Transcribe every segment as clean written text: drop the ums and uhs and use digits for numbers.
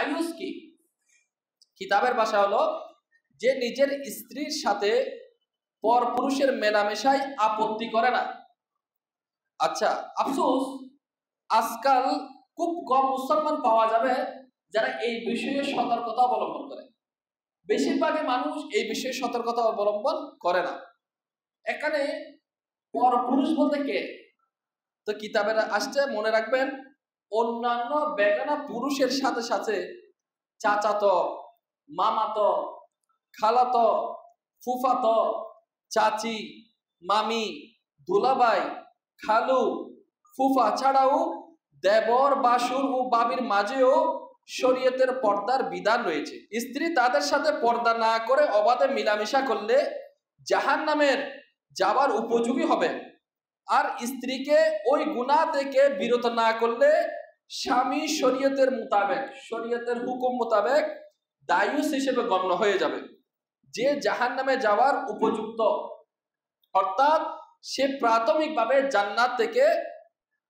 দায়ুস কি? কিতাবের ভাষা হলো যে নিজের স্ত্রীর সাথে পরপুরুষের মেলামেশায় আপত্তি করে না। আচ্ছা, আফসোস আজকাল খুব কম মুসলমান পাওয়া যাবে যারা এই বিষয়ে সতর্কতা অবলম্বন করে। বেশিরভাগই মানুষ এই বিষয়ে সতর্কতা অবলম্বন করে না। এখানে পরপুরুষ বলতে কে? তো কিতাবের আসছে, মনে রাখবেন, অন্যান্য বেগানা পুরুষের সাথে সাথে চাচাতো, মামাতো, খালাতো, ফুফাতো, চাচি, মামি, দুলাভাই, খালু, ফুফা ছাড়াও দেবর, বাসুর ও বাবির মাঝেও শরীয়তের পর্দার বিধান রয়েছে। স্ত্রী তাদের সাথে পর্দা না করে অবাধে মিলামিশা করলে জাহান্নামের যাবার উপযোগী হবে। আর স্ত্রীকে ওই গুনাহ থেকে বিরত না করলে স্বামী শরীয়তের মোতাবেক, শরীয়তের হুকুম মোতাবেক দায়ুস হিসেবে গণ্য হয়ে যাবে, যে জাহান্নামে যাওয়ার উপযুক্ত। অর্থাৎ সে প্রাথমিকভাবে জান্নাত থেকে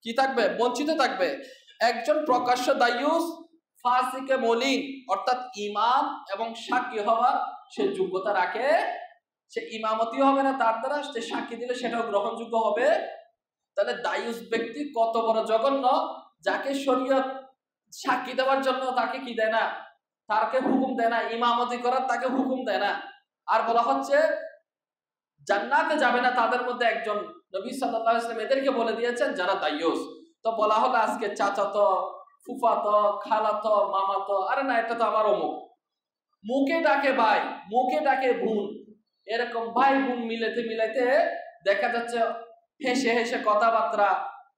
কি থাকবে? বঞ্চিত থাকবে। একজন প্রকাশ্য দায়ুস ফাসিকে মলিন, অর্থাৎ ইমাম এবং সাক্ষী হওয়ার সে যোগ্যতা রাখে। সে ইমামতি হবে না তার দ্বারা, সে সাক্ষী দিলে সেটাও গ্রহণযোগ্য হবে। তাহলে দায়ুস ব্যক্তি কত বড় জঘন্য, যাকে শরীয়ত সাক্ষী দেওয়ার জন্য তাকে কি দেয় না, তাকে হুকুম দেয় না, ইমামতি করার তাকে হুকুম দেয় না। আর বলা হচ্ছে জান্নাতে যাবে না তাদের মধ্যে একজন। নবী সাল্লাল্লাহু আলাইহি ওয়াসাল্লাম এদেরকে বলে দিয়েছেন যারা দায়ুস। তো বলা হলো আজকে চাচাতো, ফুফাতো, খালাতো, মামাতো, আরে না এটা তো আমার অমুক। মুখে ডাকে ভাই, মুখে ডাকে বোন, এরকম ভাই বোন মিলাইতে মিলাইতে দেখা যাচ্ছে হেসে হেসে কথাবার্তা,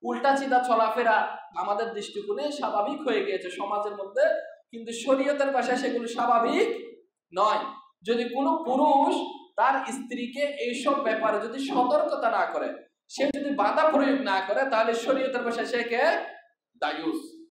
উল্টা চিন্তা চলাফেরা আমাদের দৃষ্টিকোণে স্বাভাবিক হয়ে গিয়েছে সমাজের মধ্যে, কিন্তু শরীয়তের ভাষায় সেগুলো স্বাভাবিক নয়। যদি কোনো পুরুষ তার স্ত্রীকে এইসব ব্যাপারে যদি সতর্কতা না করে, সে যদি বাধা প্রয়োগ না করে, তাহলে শরীয়তের ভাষায় সে কে? দায়ুস।